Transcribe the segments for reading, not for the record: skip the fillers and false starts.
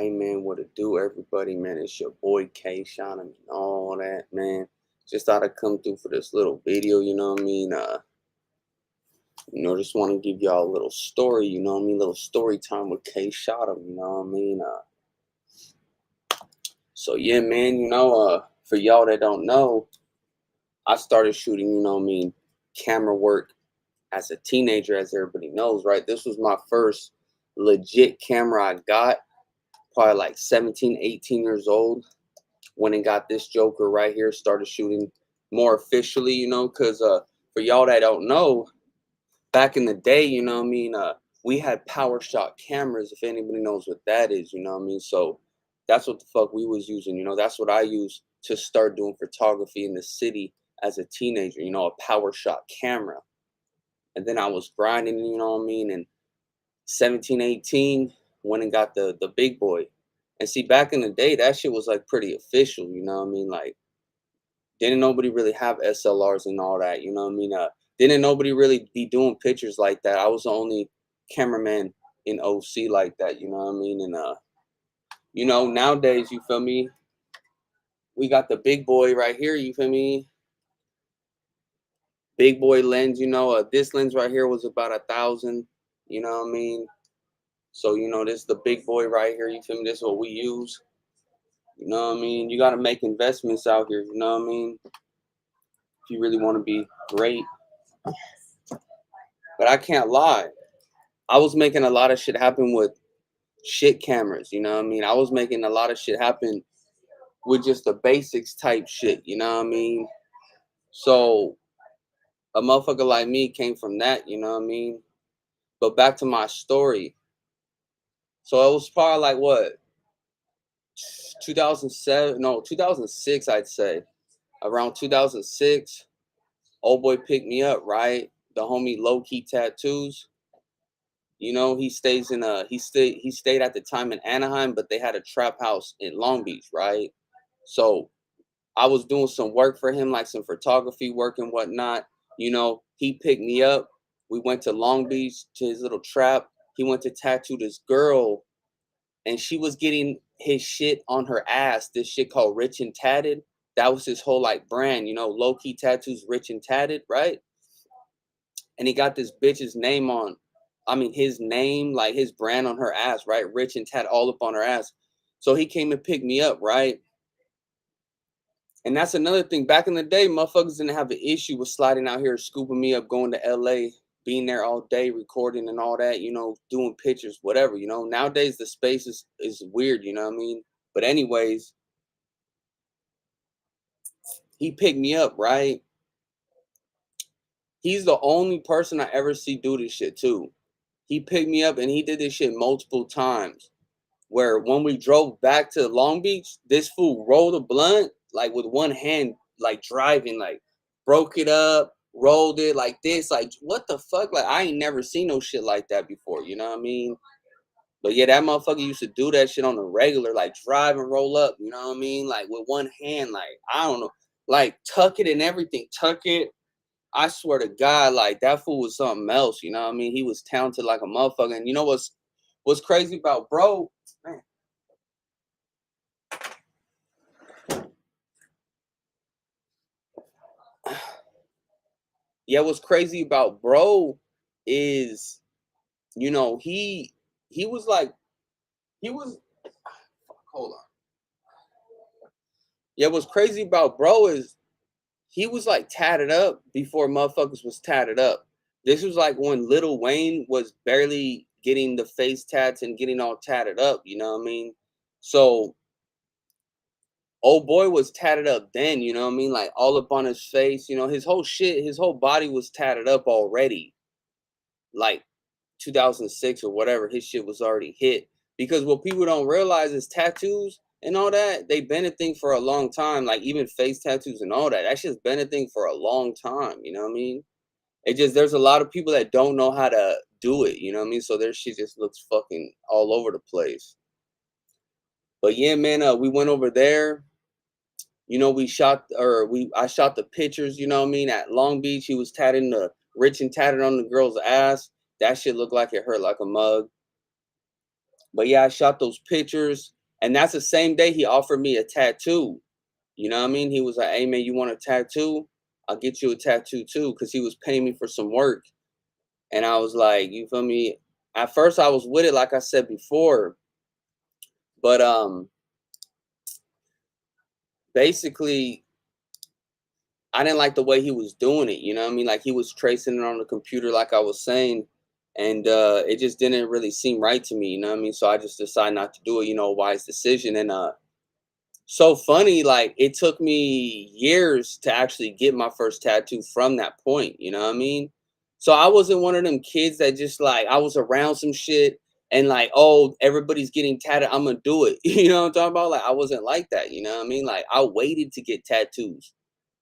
Man, what to do, everybody, man? It's your boy Kshotem and all that, man. Just thought I'd come through for this little video, you know what I mean? Just want to give y'all a little story, you know what I mean? Little story time with Kshotem, you know what I mean? So yeah, man, for y'all that don't know, I started shooting, you know what I mean, camera work as a teenager, as everybody knows, right? This was my first legit camera I got, probably like 17, 18 years old. Went and got this joker right here, started shooting more officially, because for y'all that don't know, back in the day, we had power shot cameras, if anybody knows what that is, you know what I mean? So that's what the fuck we was using, that's what I used to start doing photography in the city as a teenager, a power shot camera. And then I was grinding, you know what I mean? And 17, 18, went and got the big boy. And see, back in the day, that shit was like pretty official, you know what I mean? Like, didn't nobody really have SLRs and all that, you know what I mean? Didn't nobody really be doing pictures like that. I was the only cameraman in OC like that, you know what I mean? And nowadays, you feel me? We got the big boy right here, you feel me? Big boy lens, this lens right here was about 1,000, you know what I mean? So, this is the big boy right here, you feel me? This is what we use. You know what I mean? You got to make investments out here, you know what I mean? If you really want to be great. But I can't lie. I was making a lot of shit happen with shit cameras, you know what I mean? I was making a lot of shit happen with just the basics type shit, you know what I mean? So a motherfucker like me came from that, you know what I mean? But back to my story. So it was probably like what? 2007, no, 2006, I'd say. Around 2006, old boy picked me up, right? The homie Low Key Tattoos. He stays in he stayed at the time in Anaheim, but they had a trap house in Long Beach, right? So I was doing some work for him, like some photography work and whatnot. He picked me up. We went to Long Beach to his little trap. He went to tattoo this girl, and she was getting his shit on her ass. This shit called Rich and Tatted. That was his whole like brand, Low Key Tattoos, Rich and Tatted, right? And he got this bitch's name his name, like his brand on her ass, right? Rich and Tatted all up on her ass. So he came and picked me up, right? And that's another thing. Back in the day, motherfuckers didn't have an issue with sliding out here, scooping me up, going to LA, being there all day, recording and all that, doing pictures, whatever, Nowadays, the space is weird, you know what I mean? But anyways, he picked me up, right? He's the only person I ever see do this shit too. He picked me up and he did this shit multiple times. Where when we drove back to Long Beach, this fool rolled a blunt like with one hand, like driving, like broke it up, rolled it like this, like what the fuck? Like I ain't never seen no shit like that before, you know what I mean? But yeah, that motherfucker used to do that shit on the regular, like drive and roll up, you know what I mean? Like with one hand, like I don't know, like tuck it and everything, tuck it. I swear to God, like that fool was something else, you know what I mean? He was talented like a motherfucker. And you know what's crazy about bro? Man, yeah, what's crazy about bro is, he was like he was hold on. Yeah, what's crazy about bro is he was like tatted up before motherfuckers was tatted up. This was like when Lil Wayne was barely getting the face tats and getting all tatted up, you know what I mean? So old boy was tatted up then, you know what I mean? Like all up on his face, his whole shit, his whole body was tatted up already. Like 2006 or whatever, his shit was already hit. Because what people don't realize is tattoos and all that, they've been a thing for a long time. Like even face tattoos and all that. That shit's been a thing for a long time. You know what I mean? It just there's a lot of people that don't know how to do it. You know what I mean? So their shit just looks fucking all over the place. But yeah, man, we went over there. I shot the pictures, you know what I mean, at Long Beach. He was tatting the Rich and Tatted on the girl's ass. That shit looked like it hurt like a mug. But yeah, I shot those pictures, and that's the same day he offered me a tattoo. You know what I mean? He was like, "Hey man, you want a tattoo? I'll get you a tattoo too," because he was paying me for some work. And I was like, you feel me? At first I was with it, like I said before, but basically I didn't like the way he was doing it, you know what I mean? Like he was tracing it on the computer like I was saying, and it just didn't really seem right to me, you know what I mean? So I just decided not to do it, wise decision. And so funny, like it took me years to actually get my first tattoo from that point, you know what I mean? So I wasn't one of them kids that just like I was around some shit and like, oh, everybody's getting tatted, I'm gonna do it. You know what I'm talking about? Like I wasn't like that, you know what I mean? Like I waited to get tattoos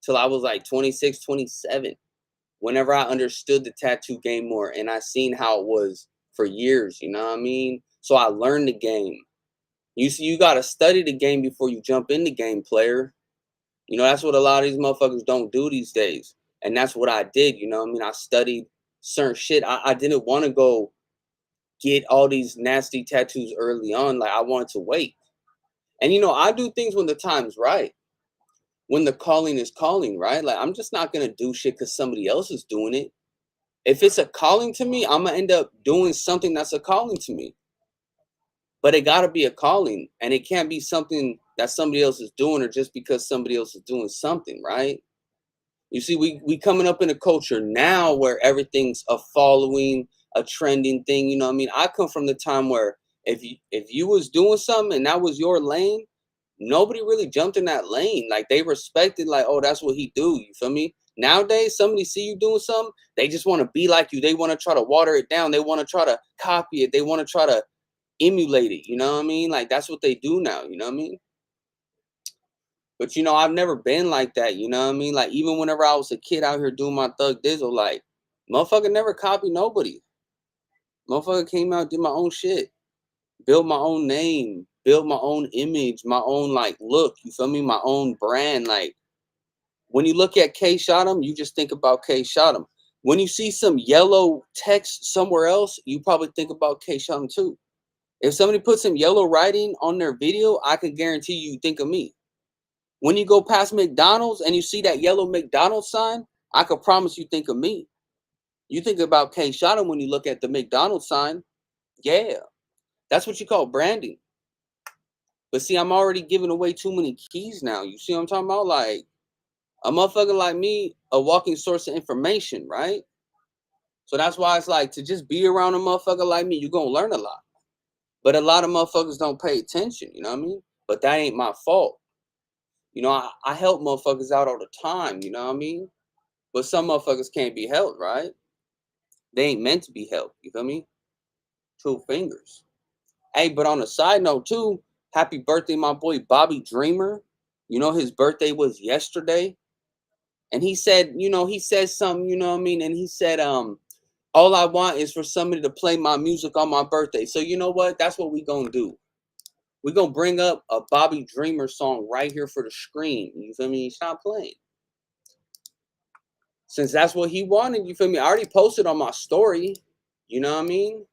till I was like 26, 27. Whenever I understood the tattoo game more and I seen how it was for years, you know what I mean? So I learned the game. You see, you gotta study the game before you jump in the game, player. That's what a lot of these motherfuckers don't do these days. And that's what I did, you know what I mean? I studied certain shit. I didn't want to go get all these nasty tattoos early on. Like I wanted to wait. And I do things when the time's right. When the calling is calling, right? Like I'm just not gonna do shit because somebody else is doing it. If it's a calling to me, I'm gonna end up doing something that's a calling to me. But it got to be a calling, and it can't be something that somebody else is doing or just because somebody else is doing something, right? You see, we coming up in a culture now where everything's a following, a trending thing. You know what I mean? I come from the time where if you was doing something and that was your lane, nobody really jumped in that lane. Like they respected, like, oh, that's what he do. You feel me? Nowadays, somebody see you doing something, they just want to be like you. They want to try to water it down. They want to try to copy it. They want to try to emulate it. You know what I mean? Like that's what they do now. You know what I mean? But I've never been like that. You know what I mean? Like even whenever I was a kid out here doing my thug dizzle, like motherfucker never copied nobody. Motherfucker came out, did my own shit, built my own name, built my own image, my own like look. You feel me? My own brand. Like when you look at Kshotem, you just think about Kshotem. When you see some yellow text somewhere else, you probably think about Kshotem too. If somebody puts some yellow writing on their video, I can guarantee you think of me. When you go past McDonald's and you see that yellow McDonald's sign, I could promise you think of me. You think about Kshotem when you look at the McDonald's sign. Yeah, that's what you call branding. But see, I'm already giving away too many keys now. You see what I'm talking about? Like a motherfucker like me, a walking source of information, right? So that's why it's like to just be around a motherfucker like me, you're gonna learn a lot. But a lot of motherfuckers don't pay attention, you know what I mean? But that ain't my fault. I help motherfuckers out all the time, you know what I mean? But some motherfuckers can't be helped, right? They ain't meant to be helped, you feel me? Two fingers. Hey, but on a side note too, happy birthday, my boy Bobby Dreamer. His birthday was yesterday. And he said something, you know what I mean? And he said, all I want is for somebody to play my music on my birthday. So you know what? That's what we gonna do. We gonna bring up a Bobby Dreamer song right here for the screen. You feel me? Stop playing. Since that's what he wanted, you feel me? I already posted on my story. You know what I mean?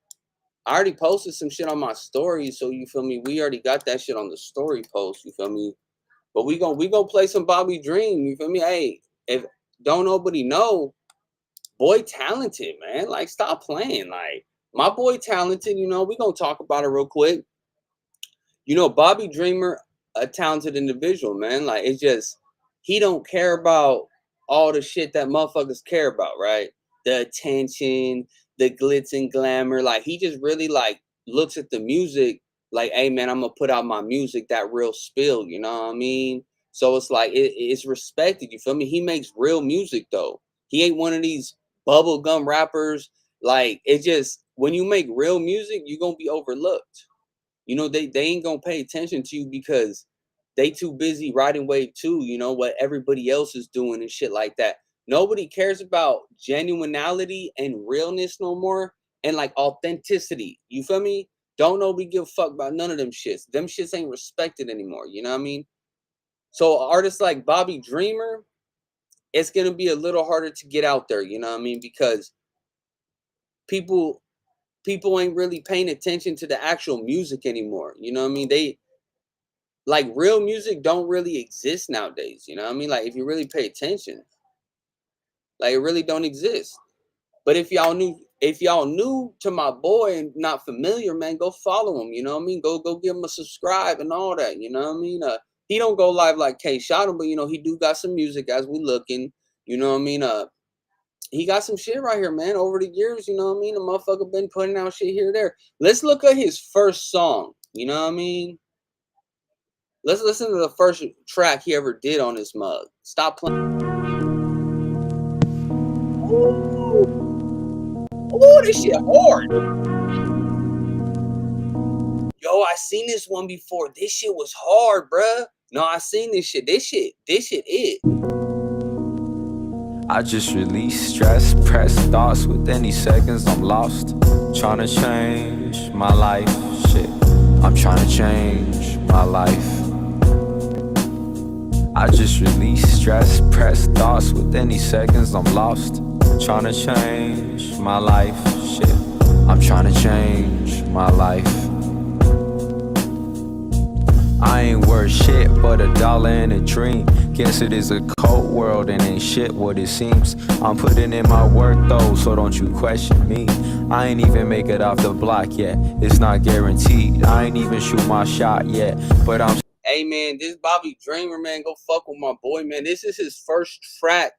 I already posted some shit on my story, so you feel me? We already got that shit on the story post, you feel me? But we gonna play some Bobby Dream, you feel me? Hey, if don't nobody know, boy talented, man. Like stop playing. Like my boy talented, we gonna talk about it real quick. Bobby Dreamer, a talented individual, man. Like it's just he don't care about all the shit that motherfuckers care about, right? The attention, the glitz and glamour. Like he just really like looks at the music like, hey man, I'm gonna put out my music that real spill, you know what I mean? So it's like it's respected, you feel me? He makes real music though. He ain't one of these bubblegum rappers. Like it just when you make real music, you're gonna be overlooked. They ain't gonna pay attention to you because they too busy riding wave two, what everybody else is doing and shit like that. Nobody cares about genuinity and realness no more and like authenticity. You feel me? Don't nobody give a fuck about none of them shits. Them shits ain't respected anymore. You know what I mean? So artists like Bobby Dreamer, it's gonna be a little harder to get out there, you know what I mean? Because people people ain't really paying attention to the actual music anymore. You know what I mean? They like real music don't really exist nowadays. You know what I mean? Like if you really pay attention, like it really don't exist. But if y'all new to my boy and not familiar, man, go follow him. You know what I mean? Go give him a subscribe and all that. You know what I mean? He don't go live like Kshotem, but you know he do got some music as we looking. You know what I mean? He got some shit right here, man. Over the years, you know what I mean? The motherfucker been putting out shit here there. Let's look at his first song. You know what I mean? Let's listen to the first track he ever did on this mug. Stop playing. Oh, this shit hard. Yo, I seen this one before. This shit was hard, bruh. No, I seen this shit. This shit it. I just release stress, press thoughts with any seconds I'm lost. Tryna change my life, shit. I'm tryna change my life. I just release stress, press thoughts with any seconds I'm lost. Tryna change my life, shit. I'm tryna change my life. I ain't worth shit but $1 and a dream. Guess it is a cold world and ain't shit what it seems. I'm putting in my work though, so don't you question me. I ain't even make it off the block yet. It's not guaranteed. I ain't even shoot my shot yet, but I'm. Hey man, this Bobby Dreamer, man, go fuck with my boy, man. This is his first track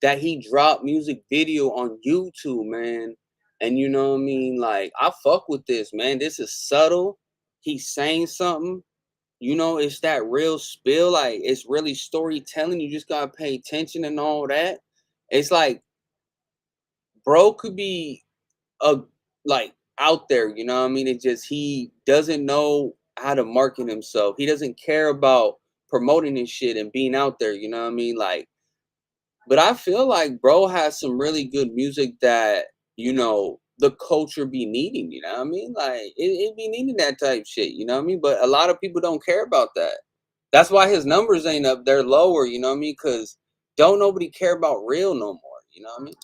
that he dropped music video on YouTube, man. And you know what I mean? Like, I fuck with this, man. This is subtle. He's saying something. You know, it's that real spill. Like, it's really storytelling. You just gotta pay attention and all that. It's like, bro could be like out there, you know what I mean? It just he doesn't know how to market himself. He doesn't care about promoting his shit and being out there, you know what I mean? Like, but I feel like bro has some really good music that, you know, the culture be needing, you know what I mean? Like it be needing that type shit, you know what I mean? But a lot of people don't care about that. That's why his numbers ain't up, they're lower, you know what I mean? Because don't nobody care about real no more, you know what I mean?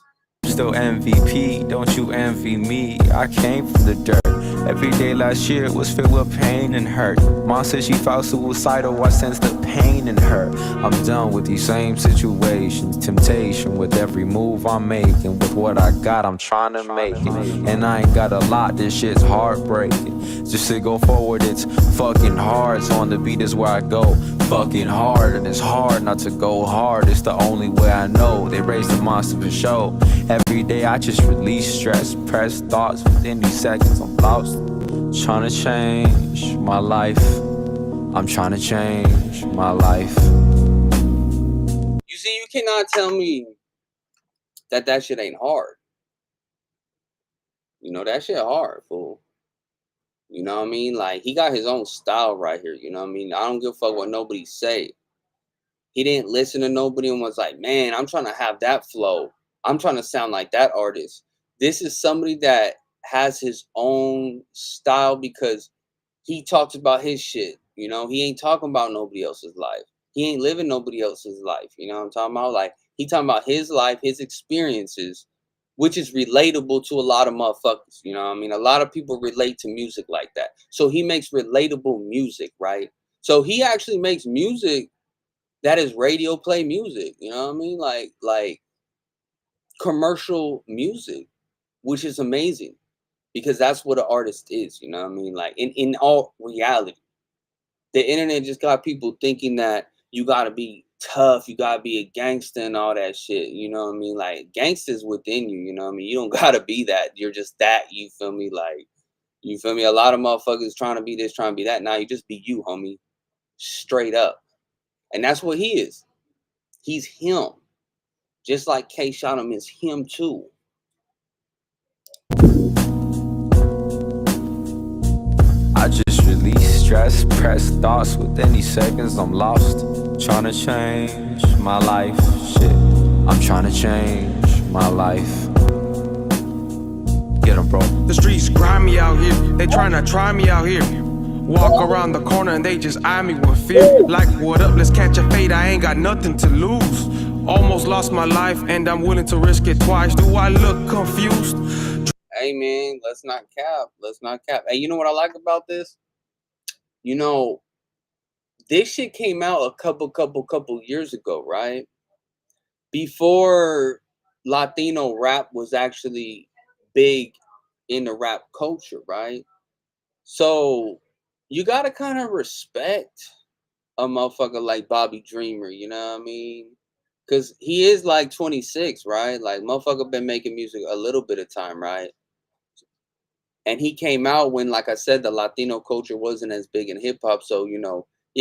Still MVP, don't you envy me? I came from the dirt. Every day last year was filled with pain and hurt. Mom said she felt suicidal, I sensed the pain in her. I'm done with these same situations. Temptation with every move I'm making. With what I got, I'm trying to make it. And I ain't got a lot, this shit's heartbreaking. Just to go forward, it's fucking hard. So on the beat is where I go fucking hard. And it's hard not to go hard, it's the only way I know. They raise the monster for show. Every day I just release stress, press thoughts within these seconds I'm lost. Trying to change my life. I'm trying to change my life. You see, you cannot tell me that shit ain't hard. You know, that shit hard, fool. You know what I mean? Like, he got his own style right here, you know what I mean? I don't give a fuck what nobody say. He didn't listen to nobody and was like, man, I'm trying to have that flow. I'm trying to sound like that artist. This is somebody that has his own style because he talks about his shit. You know, he ain't talking about nobody else's life. He ain't living nobody else's life. You know what I'm talking about? Like, he talking about his life, his experiences, which is relatable to a lot of motherfuckers. You know what I mean? A lot of people relate to music like that. So he makes relatable music, right? So he actually makes music that is radio play music. You know what I mean? Like commercial music, which is amazing because that's what an artist is, you know what I mean? Like in all reality, the internet just got people thinking that you gotta be tough, you gotta be a gangster and all that shit, you know what I mean? Like gangsters within you, you know what I mean? You don't gotta be that, you're just that, you feel me? Like, you feel me? A lot of motherfuckers trying to be this, trying to be that. Now you just be you, homie, straight up. And that's what he is. He's him. Just like Kshotem is him too. I just release stress, press thoughts with any seconds I'm lost. Trying to change my life, shit. I'm trying to change my life. Get 'em, bro. The streets grimy out here, they tryna try me out here. Walk around the corner and they just eye me with fear. Like, what up, let's catch a fade, I ain't got nothing to lose. Almost lost my life and I'm willing to risk it twice. Do I look confused? hey man, let's not cap. Let's not cap. Hey, you know what I like about this? You know, this shit came out a couple years ago, right? Before Latino rap was actually big in the rap culture, right? So you gotta kind of respect a motherfucker like Bobby Dreamer, you know what I mean? Cause he is like 26, right? Like motherfucker been making music a little bit of time, right? And he came out when, like I said, the Latino culture wasn't as big in hip hop. So you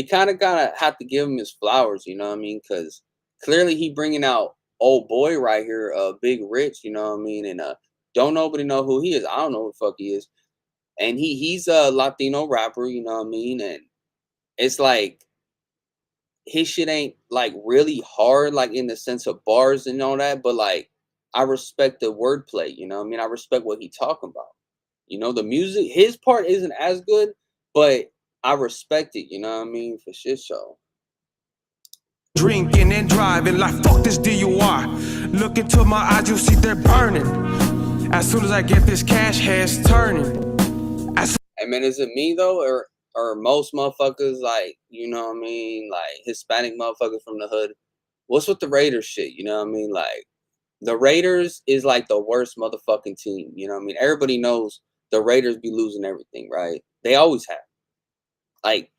kind of gotta have to give him his flowers. You know what I mean? Because clearly he bringing out old boy right here, Big Rich. You know what I mean? And don't nobody know who he is. I don't know who the fuck he is. And he's a Latino rapper. You know what I mean? And it's like his shit ain't like really hard, like in the sense of bars and all that. But like I respect the wordplay. You know what I mean? I respect what he talking about. The music, his part isn't as good, but I respect it, you know what I mean? For shit show. Drinking and driving like fuck this DUI. Look into my eyes, you see they're burning. As soon as I get this cash, heads turning. Hey man, is it me though, or most motherfuckers like, you know what I mean, like Hispanic motherfuckers from the hood? What's with the Raiders shit? You know what I mean? Like the Raiders is like the worst motherfucking team. You know what I mean? Everybody knows the Raiders be losing everything, right? They always have. Like,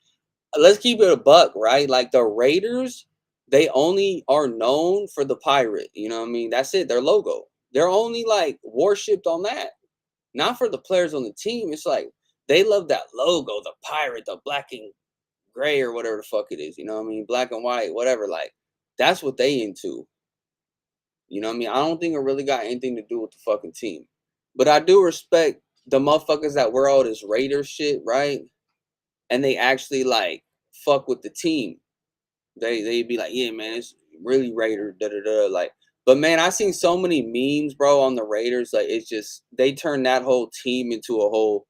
let's keep it a buck, right? Like the Raiders, they only are known for the pirate. You know what I mean? That's it. Their logo. They're only like worshipped on that. Not for the players on the team. It's like they love that logo, the pirate, the black and gray or whatever the fuck it is. You know what I mean? Black and white, whatever. Like that's what they into. You know what I mean? I don't think it really got anything to do with the fucking team. But I do respect the motherfuckers that wear all this Raider shit, right? And they actually like fuck with the team. They be like, yeah, man, it's really Raider, da da da. Like, but man, I seen so many memes, bro, on the Raiders. Like, it's just they turned that whole team into a whole.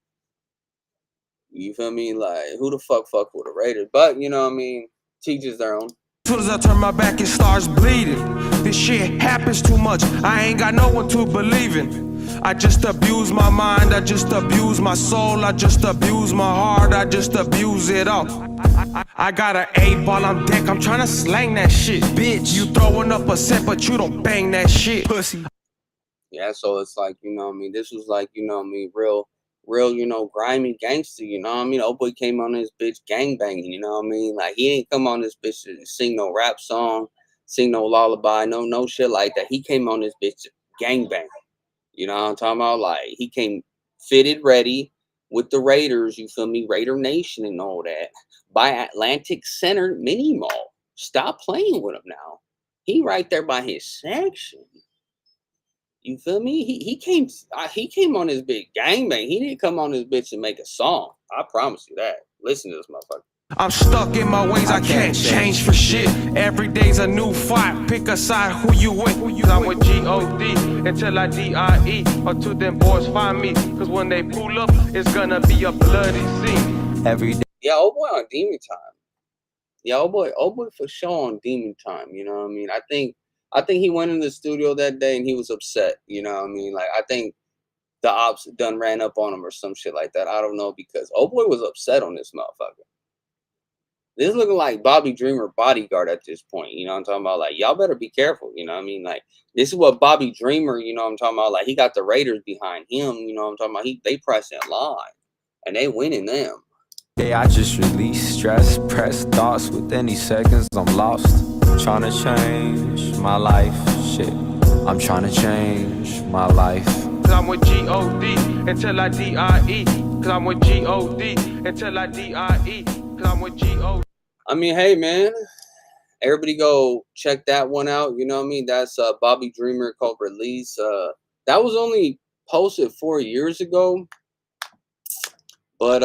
You feel me? Like, who the fuck with the Raiders? But you know what I mean? Teachers their own. As soon as I turn my back, it starts bleeding. This shit happens too much. I ain't got no one to believe in. I just abuse my mind, I just abuse my soul, I just abuse my heart, I just abuse it all. I got an 8-ball on deck, I'm trying to slang that shit. Bitch, you throwing up a set, but you don't bang that shit. Pussy. Yeah, so it's like, you know what I mean? This was like, you know what I mean, real, grimy gangster, you know what I mean? Old boy came on this bitch gang banging, you know what I mean? Like, he ain't come on this bitch to sing no rap song, sing no lullaby, no shit like that. He came on this bitch gang bang. You know what I'm talking about? Like, he came fitted ready with the Raiders, you feel me? Raider Nation and all that. By Atlantic Center Mini Mall. Stop playing with him now. He right there by his section. You feel me? He came on his big gangbang. He didn't come on this bitch and make a song. I promise you that. Listen to this motherfucker. I'm stuck in my ways, I can't change for shit. Every day's a new fight, pick a side, who you with? I'm with G-O-D until I D-I-E, or till them boys find me. Cause when they pull up, it's gonna be a bloody scene. Every day. Yeah, old boy on demon time. Yeah, old boy for sure on demon time. You know what I mean? I think he went in the studio that day and he was upset. You know what I mean? Like, I think the ops done ran up on him or some shit like that. I don't know, because old boy was upset on this motherfucker. This is looking like Bobby Dreamer bodyguard at this point. You know what I'm talking about? Like, y'all better be careful. You know what I mean? Like, this is what Bobby Dreamer, you know what I'm talking about? Like, he got the Raiders behind him. You know what I'm talking about? They press in line. And they winning them. Yeah, I just release stress, press thoughts. With any seconds, I'm lost. Trying to change my life. Shit, I'm trying to change my life. Cause I'm with G-O-D until I D-I-E. Cause I'm with G-O-D until I D-I-E. Cause I'm with G-O-D. I mean, hey, man. Everybody go check that one out. You know what I mean? That's Bobby Dreamer called Release. That was only posted 4 years ago. But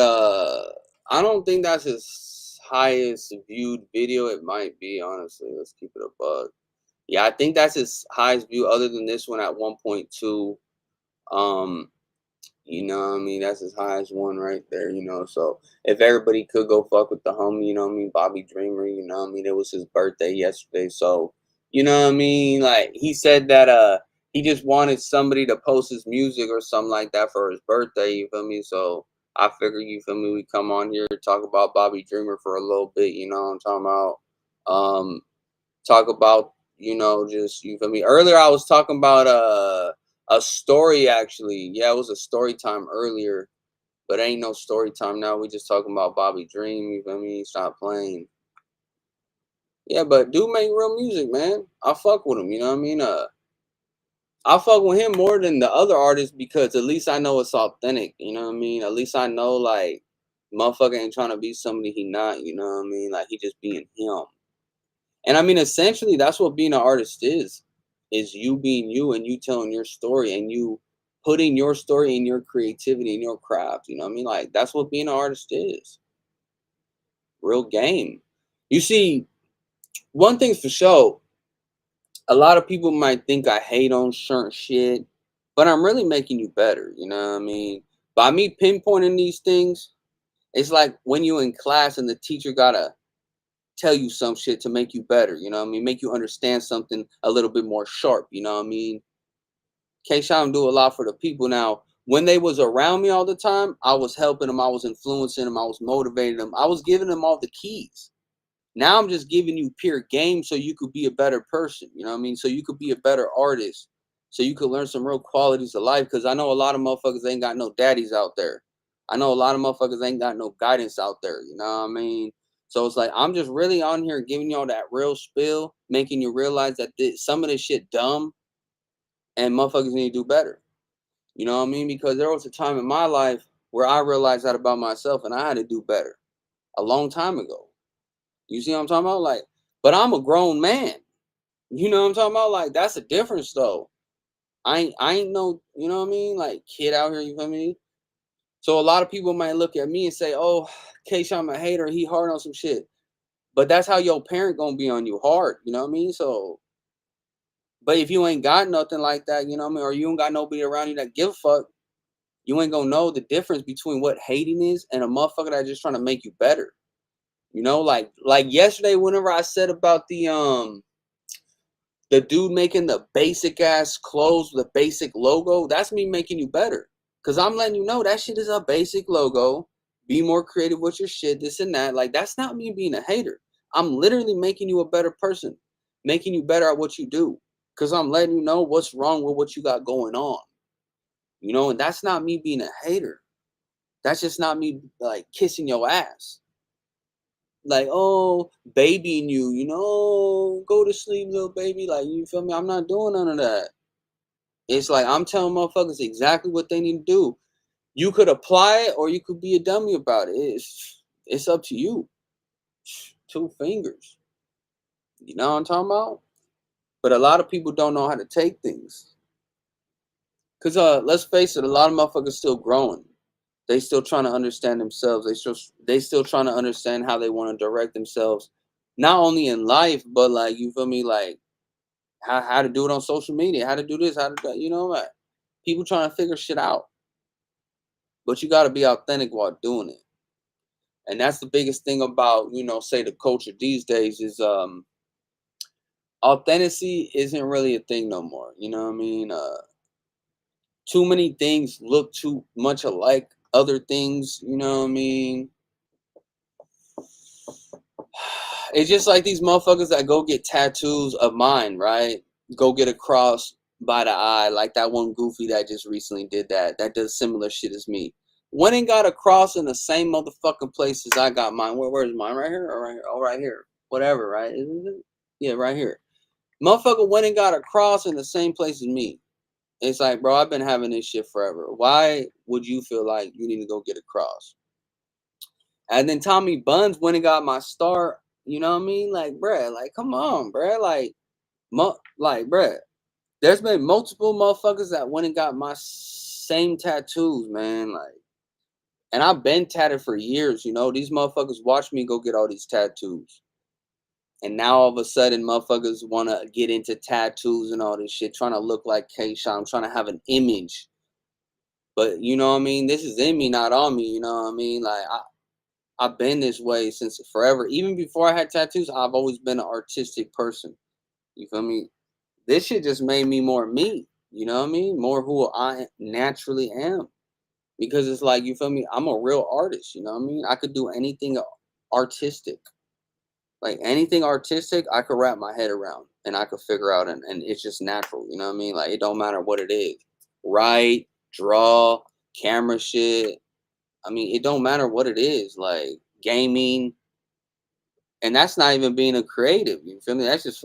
I don't think that's his highest viewed video. It might be, honestly. Let's keep it a bug. Yeah, I think that's his highest view other than this one at 1.2. You know what I mean? That's his highest one right there, you know. So if everybody could go fuck with the homie, you know what I mean, Bobby Dreamer, you know what I mean? It was his birthday yesterday. So, you know what I mean? Like, he said that he just wanted somebody to post his music or something like that for his birthday, you feel me? So I figured, you feel me, we come on here talk about Bobby Dreamer for a little bit, you know what I'm talking about? Talk about, just, you feel me? Earlier I was talking about a story actually. Yeah, it was a story time earlier, but ain't no story time now. We just talking about Bobby Dream, you feel me? Stop playing. Yeah, but dude make real music, man. I fuck with him, you know what I mean? I fuck with him more than the other artists because at least I know it's authentic, you know what I mean? At least I know, like, motherfucker ain't trying to be somebody he not, you know what I mean? Like, he just being him. And I mean, essentially, that's what being an artist is you being you and you telling your story and you putting your story in your creativity and your craft, you know what I mean? Like, that's what being an artist is. Real game. You see, one thing's for sure, a lot of people might think I hate on certain shit, but I'm really making you better. You know what I mean? By me pinpointing these things, it's like when you're in class and the teacher gotta tell you some shit to make you better. You know what I mean? Make you understand something a little bit more sharp. You know what I mean? Kshotem do a lot for the people. Now, when they was around me all the time, I was helping them. I was influencing them. I was motivating them. I was giving them all the keys. Now I'm just giving you pure game so you could be a better person. You know what I mean? So you could be a better artist. So you could learn some real qualities of life. Because I know a lot of motherfuckers ain't got no daddies out there. I know a lot of motherfuckers ain't got no guidance out there. You know what I mean? So it's like I'm just really on here giving y'all that real spill, making you realize that some of this shit dumb and motherfuckers need to do better. You know what I mean? Because there was a time in my life where I realized that about myself and I had to do better a long time ago. You see what I'm talking about? Like, but I'm a grown man. You know what I'm talking about? Like, that's a difference though. I ain't no, you know what I mean? Like, kid out here, you feel me? So a lot of people might look at me and say, oh, Kshotem a hater, he hard on some shit. But that's how your parent gonna be on you hard, you know what I mean? So, but if you ain't got nothing like that, you know what I mean, or you ain't got nobody around you that give a fuck, you ain't gonna know the difference between what hating is and a motherfucker that's just trying to make you better. You know, like yesterday, whenever I said about the dude making the basic ass clothes with a basic logo, that's me making you better. Cause I'm letting you know that shit is a basic logo. Be more creative with your shit, this and that. Like, that's not me being a hater. I'm literally making you a better person, making you better at what you do. Cause I'm letting you know what's wrong with what you got going on. You know, and that's not me being a hater. That's just not me like kissing your ass. Like, oh, babying you, go to sleep, little baby. Like, you feel me? I'm not doing none of that. It's like I'm telling motherfuckers exactly what they need to do. You could apply it or you could be a dummy about it. It's up to you. 2 fingers. You know what I'm talking about? But a lot of people don't know how to take things. Cause let's face it, a lot of motherfuckers still growing. They still trying to understand themselves. They still trying to understand how they want to direct themselves, not only in life, but like, you feel me, like how to do it on social media, how to do this, how to do, like people trying to figure shit out. But you got to be authentic while doing it, and that's the biggest thing about say the culture these days is authenticity isn't really a thing no more. You know what I mean? Too many things look too much alike. Other things, you know what I mean? It's just like these motherfuckers that go get tattoos of mine, right? Go get a cross by the eye, like that one goofy that just recently did that. That does similar shit as me. Went and got a cross in the same motherfucking place as I got mine. Where's mine? Right here or right here? Oh, right here. Whatever, right? Isn't it? Yeah, right here. Motherfucker went and got a cross in the same place as me. It's like, bro, I've been having this shit forever. Why would you feel like you need to go get a cross? And then Tommy Buns went and got my star. You know what I mean? Like, bruh, like, come on, bruh. Like, bruh. There's been multiple motherfuckers that went and got my same tattoos, man. Like, and I've been tatted for years, These motherfuckers watch me go get all these tattoos. And now all of a sudden, motherfuckers want to get into tattoos and all this shit, trying to look like Kshotem, trying to have an image. But you know what I mean? This is in me, not on me. You know what I mean? Like, I've been this way since forever. Even before I had tattoos, I've always been an artistic person. You feel me? This shit just made me more me. You know what I mean? More who I naturally am. Because it's like, you feel me? I'm a real artist, you know what I mean? I could do anything artistic. Like anything artistic, I could wrap my head around and I could figure out, and it's just natural, you know what I mean? Like it don't matter what it is. Write, draw, camera shit. I mean, it don't matter what it is, like gaming, and that's not even being a creative, you feel me? That's just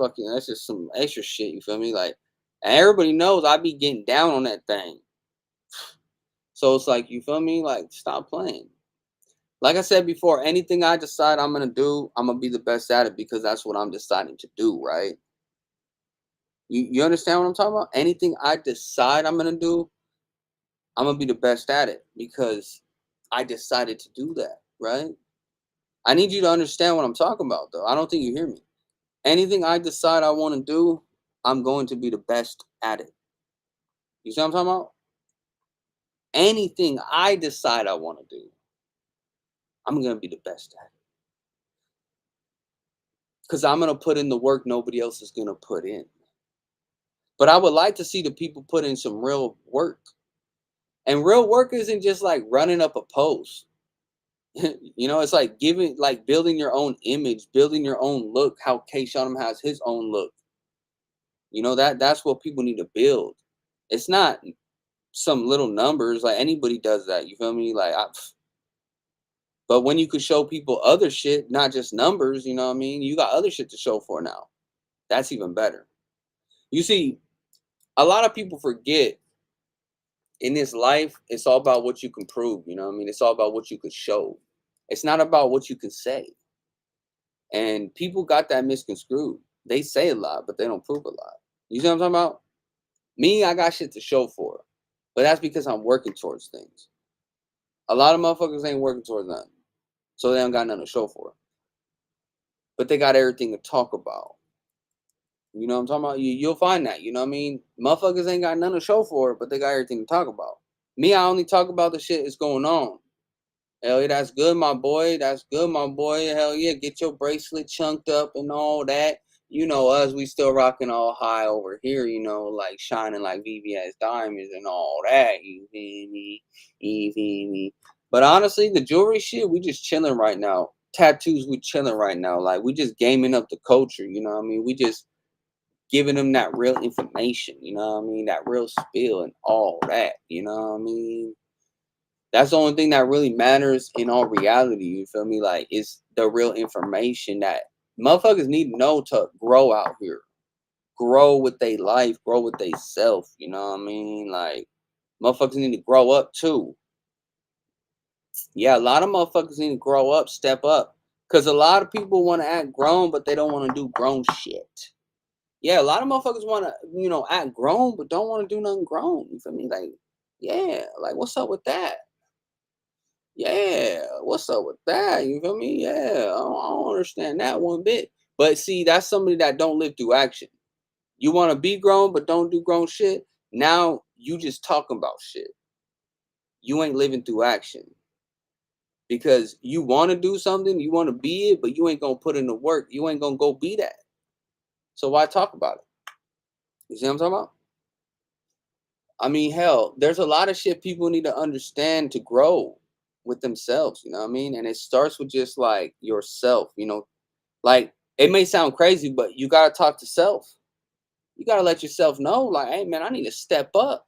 some extra shit, you feel me? Like, and everybody knows I be getting down on that thing. So it's like, you feel me? Like, stop playing. Like I said before, anything I decide I'm gonna do, I'm gonna be the best at it because that's what I'm deciding to do, right? You understand what I'm talking about? Anything I decide I'm gonna do, I'm gonna be the best at it because I decided to do that, right? I need you to understand what I'm talking about, though. I don't think you hear me. Anything I decide I want to do, I'm going to be the best at it. You see what I'm talking about? Anything I decide I want to do, I'm going to be the best at it. Because I'm going to put in the work nobody else is going to put in. But I would like to see the people put in some real work. And real work isn't just like running up a post. You know, it's like building your own image, building your own look, how Kshotem has his own look. You know, that's what people need to build. It's not some little numbers, like anybody does that, you feel me? But when you could show people other shit, not just numbers, you know what I mean? You got other shit to show for now. That's even better. You see, a lot of people forget in this life, it's all about what you can prove, you know what I mean? It's all about what you could show. It's not about what you can say. And people got that misconstrued. They say a lot, but they don't prove a lot. You see what I'm talking about? Me, I got shit to show for. But that's because I'm working towards things. A lot of motherfuckers ain't working towards nothing. So they don't got nothing to show for it. But they got everything to talk about. You know what I'm talking about? You'll find that, you know what I mean? Motherfuckers ain't got nothing to show for it, but they got everything to talk about. Me, I only talk about the shit that's going on. Hell yeah, that's good, my boy. That's good, my boy. Hell yeah, get your bracelet chunked up and all that. You know us, we still rocking all high over here, you know, like shining like VVS diamonds and all that. You feel me? You feel me? But honestly, the jewelry shit, we just chilling right now. Tattoos, we chilling right now. Like, we just gaming up the culture, you know what I mean? We just giving them that real information, you know what I mean? That real spill and all that, you know what I mean? That's the only thing that really matters in all reality. You feel me? Like, it's the real information that motherfuckers need to know to grow out here, grow with their life, grow with their self. You know what I mean? Like, motherfuckers need to grow up too. Yeah, a lot of motherfuckers need to grow up, step up, because a lot of people want to act grown, but they don't want to do grown shit. Yeah, a lot of motherfuckers want to, act grown, but don't want to do nothing grown. You feel me? Like, yeah, like, what's up with that? Yeah, what's up with that? You feel me? Yeah, I don't understand that one bit. But see, that's somebody that don't live through action. You want to be grown, but don't do grown shit. Now you just talking about shit. You ain't living through action because you want to do something, you want to be it, but you ain't gonna put in the work. You ain't gonna go be that. So why talk about it? You see what I'm talking about? I mean, hell, there's a lot of shit people need to understand to grow with themselves, you know what I mean? And it starts with just like yourself, like it may sound crazy, but you gotta talk to self. You gotta let yourself know, like, hey man, I need to step up.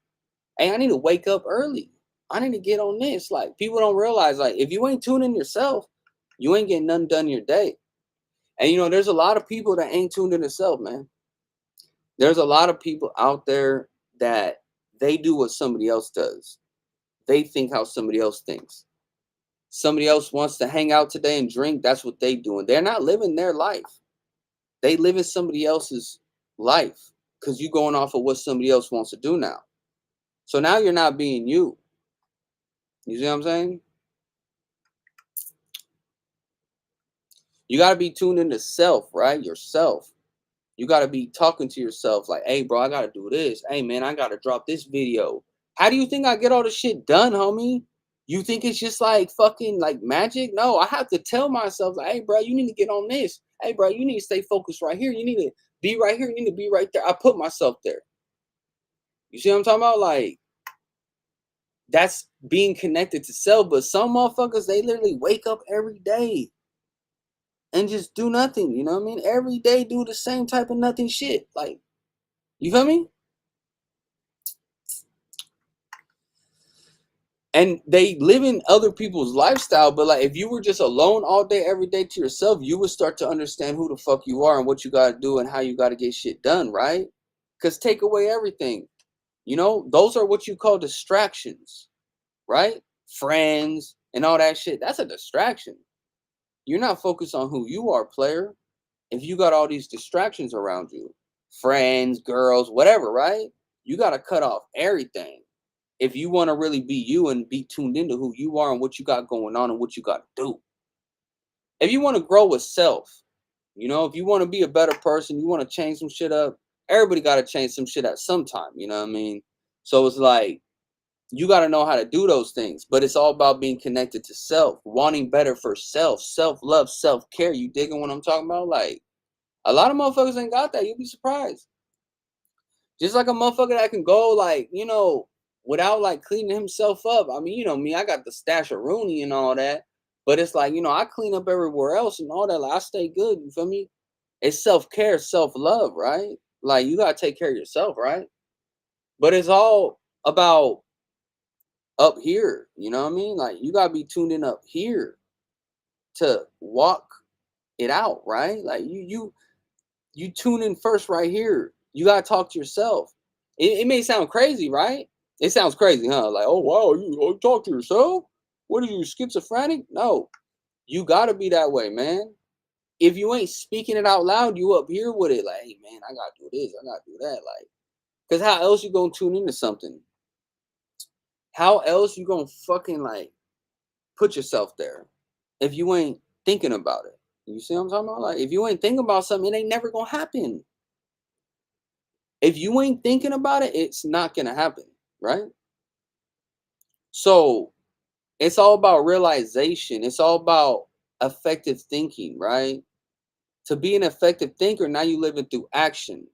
Hey, I need to wake up early. I need to get on this. Like, people don't realize, like, if you ain't tuning yourself, you ain't getting nothing done in your day. And there's a lot of people that ain't tuned in themselves, man. There's a lot of people out there that they do what somebody else does. They think how somebody else thinks. Somebody else wants to hang out today and drink. That's what they doing. They're not living their life. They live in somebody else's life because you going off of what somebody else wants to do now. So now you're not being you. You see what I'm saying? You got to be tuned into self, right? Yourself. You got to be talking to yourself like, hey, bro, I got to do this. Hey, man, I got to drop this video. How do you think I get all this shit done, homie? You think it's just like fucking like magic? No, I have to tell myself, like, hey, bro, you need to get on this. Hey, bro, you need to stay focused right here. You need to be right here. You need to be right there. I put myself there. You see what I'm talking about? Like, that's being connected to self. But some motherfuckers, they literally wake up every day and just do nothing. You know what I mean? Every day do the same type of nothing shit. Like, you feel me? And they live in other people's lifestyle, but like if you were just alone all day, every day to yourself, you would start to understand who the fuck you are and what you gotta do and how you gotta get shit done, right? Because take away everything. You know, those are what you call distractions, right? Friends and all that shit. That's a distraction. You're not focused on who you are, player. If you got all these distractions around you, friends, girls, whatever, right? You gotta cut off everything if you want to really be you and be tuned into who you are and what you got going on and what you got to do. If you want to grow with self, you know, if you want to be a better person, you want to change some shit up, everybody got to change some shit at some time, you know what I mean? So it's like, you got to know how to do those things, but it's all about being connected to self, wanting better for self, self-love, self-care. You digging what I'm talking about? Like, a lot of motherfuckers ain't got that. You'll be surprised. Just like a motherfucker that can go, like, you know, without like cleaning himself up. I mean, you know me, I got the stash of Rooney and all that. But it's like, you know, I clean up everywhere else and all that. Like, I stay good. You feel me? It's self-care, self-love, right? Like, you gotta take care of yourself, right? But it's all about up here. You know what I mean? Like, you gotta be tuned in up here to walk it out, right? Like you tune in first right here. You gotta talk to yourself. It may sound crazy, right? It sounds crazy, huh? Like, oh wow, you talk to yourself? What are you, schizophrenic? No, you gotta be that way, man. If you ain't speaking it out loud, you up here with it, like, hey man, I gotta do this, I gotta do that, like, cause how else you gonna tune into something? How else you gonna fucking like put yourself there if you ain't thinking about it? You see what I'm talking about? Like, if you ain't thinking about something, it ain't never gonna happen. If you ain't thinking about it, it's not gonna happen, right? So it's all about realization. It's all about effective thinking, right? To be an effective thinker, now you living through action.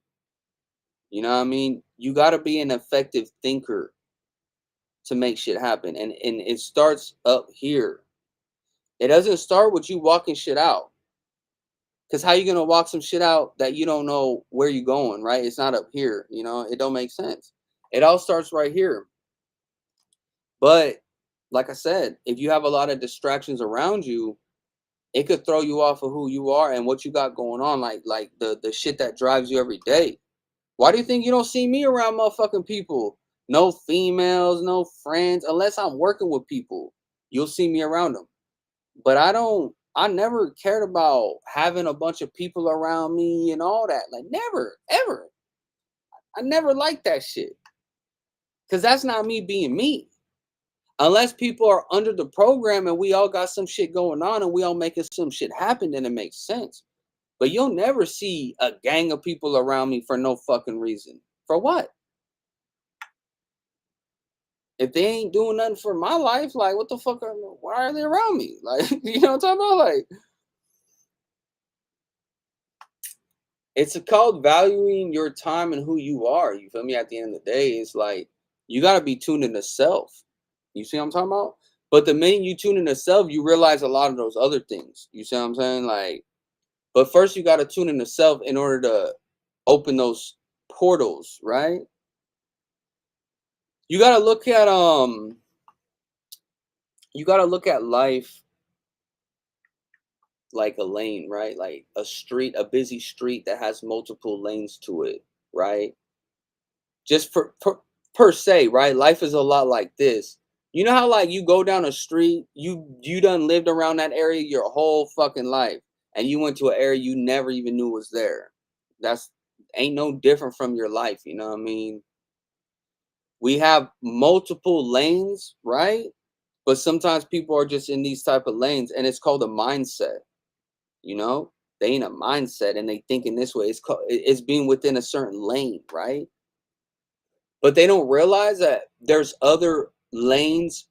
You know what I mean? You gotta be an effective thinker to make shit happen. And it starts up here. It doesn't start with you walking shit out. Cause how you gonna walk some shit out that you don't know where you going, right? It's not up here, you know, it don't make sense. It all starts right here. But like I said, if you have a lot of distractions around you, it could throw you off of who you are and what you got going on, like the shit that drives you every day. Why do you think you don't see me around motherfucking people? No females, no friends, unless I'm working with people. You'll see me around them. But I never cared about having a bunch of people around me and all that. Like, never, ever. I never liked that shit. Cause that's not me being me. Unless people are under the program and we all got some shit going on and we all making some shit happen, then it makes sense. But you'll never see a gang of people around me for no fucking reason. For what? If they ain't doing nothing for my life, like, what the fuck why are they around me? Like, you know what I'm talking about? Like, it's called valuing your time and who you are. You feel me? At the end of the day, it's like you gotta be tuned into self. You see what I'm talking about? But the minute you tune into self, you realize a lot of those other things. You see what I'm saying? Like, but first you gotta tune into self in order to open those portals, right? You gotta look at you gotta look at life like a lane, right? Like a street, a busy street that has multiple lanes to it, right? Just per se, right? Life is a lot like this. You know how like you go down a street, you done lived around that area your whole fucking life, and you went to an area you never even knew was there. That's ain't no different from your life, you know what I mean? We have multiple lanes, right? But sometimes people are just in these type of lanes, and it's called a mindset. You know, they in a mindset and they think in this way. It's called it's being within a certain lane, right? But they don't realize that there's other lanes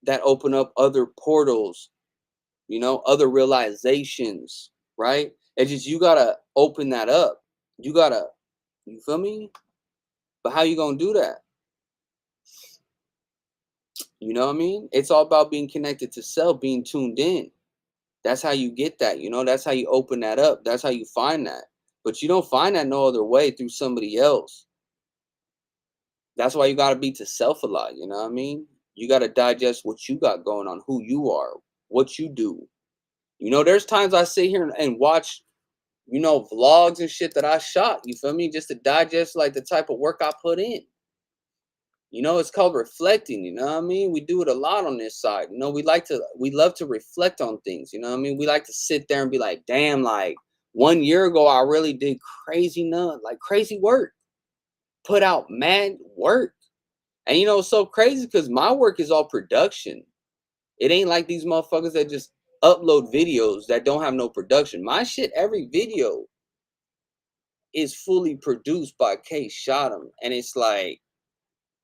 that open up other portals, you know, other realizations, right? It's just you gotta open that up. You gotta, you feel me? But how you gonna do that? You know what I mean? It's all about being connected to self, being tuned in. That's how you get that, you know, that's how you open that up. That's how you find that. But you don't find that no other way through somebody else. That's why you gotta be to self a lot, you know what I mean? You gotta digest what you got going on, who you are, what you do. You know, there's times I sit here and watch, you know, vlogs and shit that I shot, you feel me? Just to digest like the type of work I put in. You know, it's called reflecting, you know what I mean? We do it a lot on this side. You know, we love to reflect on things, you know what I mean? We like to sit there and be like, damn, like 1 year ago, I really did crazy work, put out mad work. And you know, it's so crazy because my work is all production. It ain't like these motherfuckers that just upload videos that don't have no production. My shit, every video is fully produced by Kshotem. And it's like,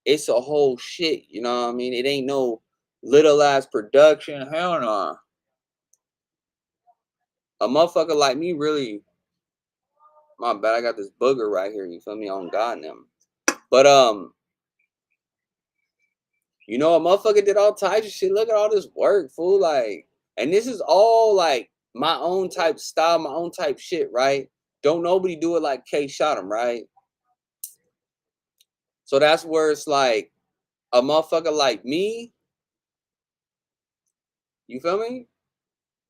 it's a whole shit, you know what I mean? It ain't no little ass production. Hell no. A motherfucker like me really, my bad, I got this booger right here, you feel me? On God them. But you know, a motherfucker did all types of shit. Look at all this work, fool. Like, and this is all like my own type style, my own type shit, right? Don't nobody do it like Kshotem, right? So that's where it's like a motherfucker like me, you feel me?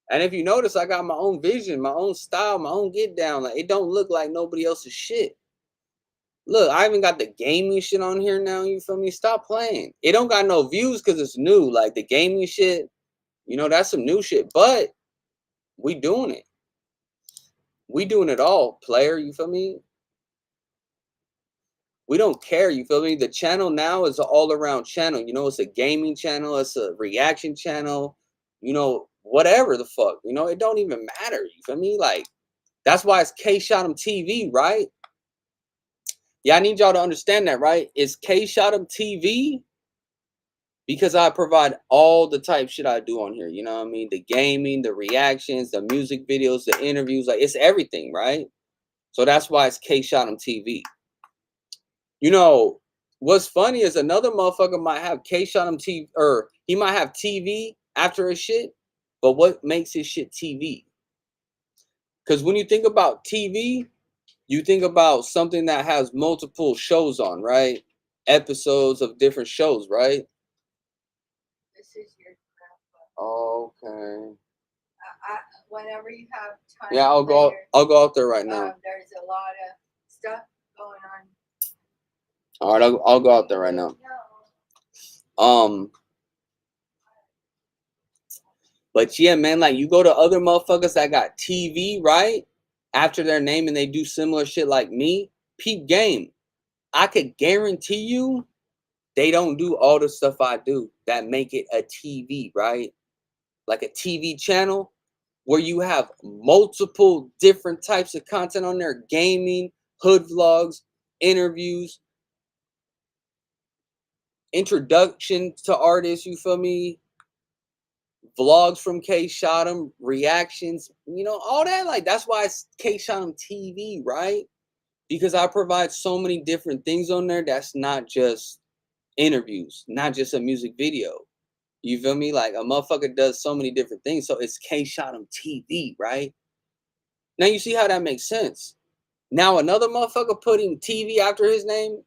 And if you notice, I got my own vision, my own style, my own get down. Like, it don't look like nobody else's shit. Look, I even got the gaming shit on here now. You feel me? Stop playing. It don't got no views because it's new. Like the gaming shit, you know, that's some new shit. But we doing it. We doing it all, player. You feel me? We don't care. You feel me? The channel now is an all-around channel. You know, it's a gaming channel. It's a reaction channel. You know, whatever the fuck. You know, it don't even matter. You feel me? Like, that's why it's Kshotem TV, right? Yeah, I need y'all to understand that, right? It's Kshotem TV because I provide all the type shit I do on here. You know what I mean? The gaming, the reactions, the music videos, the interviews, like it's everything, right? So that's why it's Kshotem TV. You know, what's funny is another motherfucker might have Kshotem TV, or he might have TV after his shit, but what makes his shit TV? Because when you think about TV, you think about something that has multiple shows on, right? Episodes of different shows, right? This is your Okay. whenever you have time. Yeah, I'll go. later, I'll go out there right now. There's a lot of stuff going on. All right, I'll go out there right now. But yeah, man, like you go to other motherfuckers that got TV, right? After their name and they do similar shit like me, peep game. I could guarantee you they don't do all the stuff I do that make it a TV, right? Like a TV channel where you have multiple different types of content on there, gaming, hood vlogs, interviews, introduction to artists, you feel me? Vlogs from Kshotem, reactions, you know, all that. Like, that's why it's Kshotem TV, right? Because I provide so many different things on there that's not just interviews, not just a music video. You feel me? Like, a motherfucker does so many different things. So it's Kshotem TV, right? Now you see how that makes sense. Now another motherfucker putting TV after his name,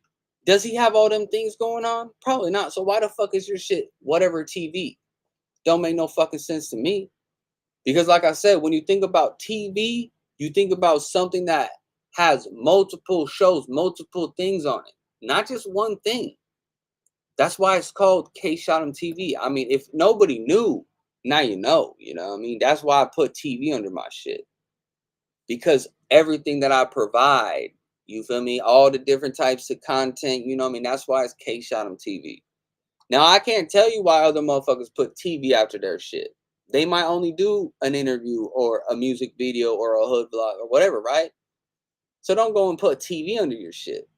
does he have all them things going on? Probably not. So why the fuck is your shit whatever TV? Don't make no fucking sense to me. Because like I said, when you think about TV, you think about something that has multiple shows, multiple things on it, not just one thing. That's why it's called Kshotem TV. I mean, if nobody knew, now you know. You know what I mean? That's why I put TV under my shit. Because everything that I provide, you feel me? All the different types of content, you know what I mean? That's why it's Kshotem TV. Now, I can't tell you why other motherfuckers put TV after their shit. They might only do an interview or a music video or a hood vlog or whatever, right? So don't go and put TV under your shit.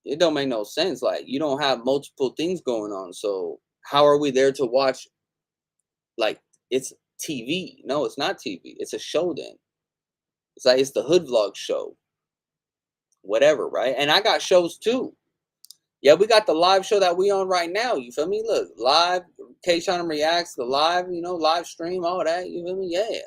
It don't make no sense. Like, you don't have multiple things going on. So how are we there to watch? Like, it's TV. No, it's not TV. It's a show then. It's like, it's the hood vlog show. Whatever, right? And I got shows too. Yeah, we got the live show that we on right now. You feel me? Look, live, Kshotem reacts, the live, you know, live stream, all that. You feel me? Yeah.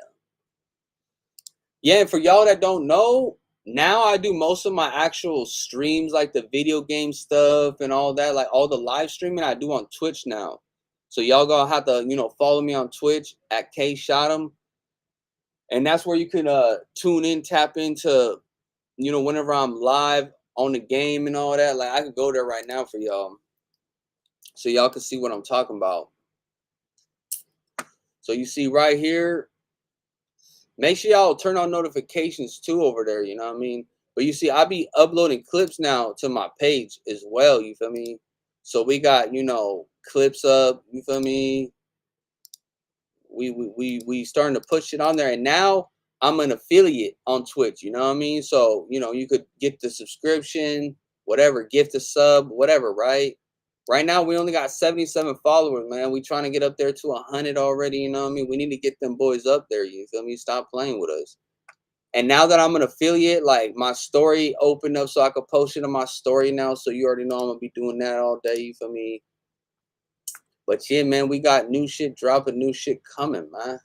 Yeah, and for y'all that don't know, now I do most of my actual streams, like the video game stuff and all that, like all the live streaming I do on Twitch now. So y'all gonna have to, you know, follow me on Twitch at Kshotem. And that's where you can tune in, tap into, you know, whenever I'm live on the game and all that. Like I could go there right now for y'all, so y'all can see what I'm talking about. So you see right here, make sure y'all turn on notifications too over there, you know what I mean? But you see, I be uploading clips now to my page as well, you feel me? So we got, you know, clips up, you feel me? We starting to push it on there, and now I'm an affiliate on Twitch, you know what I mean? So, you know, you could get the subscription, whatever, gift a sub, whatever, right? Right now we only got 77 followers, man. We trying to get up there to 100 already, you know what I mean? We need to get them boys up there, you feel me? Stop playing with us. And now that I'm an affiliate, like my story opened up so I could post it on my story now. So you already know I'm gonna be doing that all day, you feel me? But yeah, man, we got new shit dropping, new shit coming, man.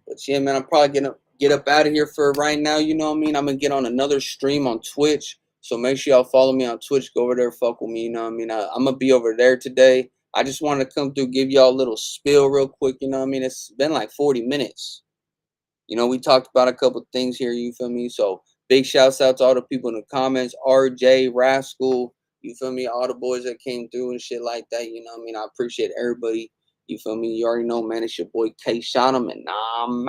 But yeah, man, I'm probably gonna get up out of here for right now. You know what I mean? I'm gonna get on another stream on Twitch. So make sure y'all follow me on Twitch. Go over there, fuck with me. You know what I mean? I'm gonna be over there today. I just wanted to come through, give y'all a little spill real quick. You know what I mean? It's been like 40 minutes. You know, we talked about a couple things here. You feel me? So big shouts out to all the people in the comments. RJ, Rascal. You feel me? All the boys that came through and shit like that. You know what I mean? I appreciate everybody. You feel me? You already know, man. It's your boy Kshotem, and I'm out.